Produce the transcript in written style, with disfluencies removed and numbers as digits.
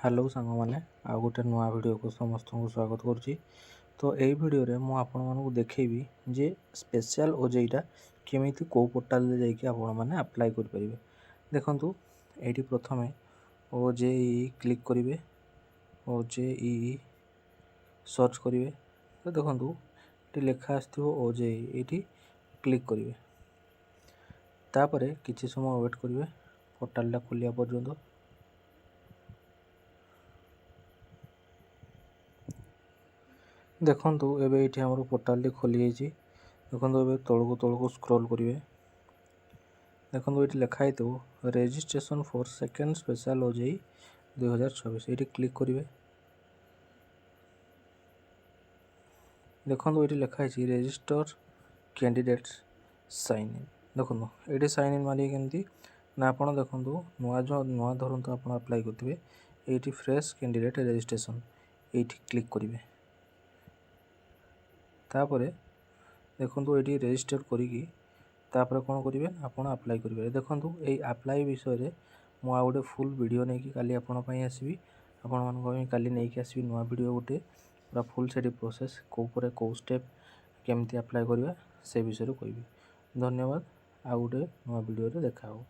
Hello सांग मैंने आउ गोटे नुआ वीडियो को समस्त को स्वागत करुच्ची। तो यही वीडियो मु आपण मानक देखी जे स्पेशल ओजेईटा केमी कौ पोर्टाल जाकि आपण मैंने अप्लाई करेंगे। देखु ये प्रथम ओजेई क्लिक करेंगे, ओजेई सर्च करेंगे। तो देखो ये लेखा आसो ओजेई ये क्लिक करेंगे, तापर किसी समय वेट करेंगे पोर्टालटा खोलिया पर्यंत। देखु एबे ये आम पोर्टाल खोली जाइए। देखो ए तौक स्क्रॉल करेंगे, देखो ये लिखाई थो registration for second special OJEE 2024 ये क्लिक करेंगे। देखो ये लिखाई रजिस्टर कैंडिडेट्स साइन इन। देखो ये साइन इन मारे केमती ना आप देखो नुआ जो नुआ धरतु आप अप्लाई करेंगे ये फ्रेश कैंडिडेट रजिस्ट्रेशन ये क्लिक करेंगे। तापर देखो ये रजिस्टर करी कौन करेंगे आप अप्लाई करेंगे। देखो ये अप्लाई विषय मु आ गोटे फुल वीडियो नहीं काली आपंपाई आसवि आपण काली नहीं आसवि नुआ वीडियो गोटे पूरा फुल से प्रोसेस कौ स्टेप केमती अप्लाई करवा से विषय कहि। धन्यवाद। आ गोटे नुआ वीडियो देखा हो।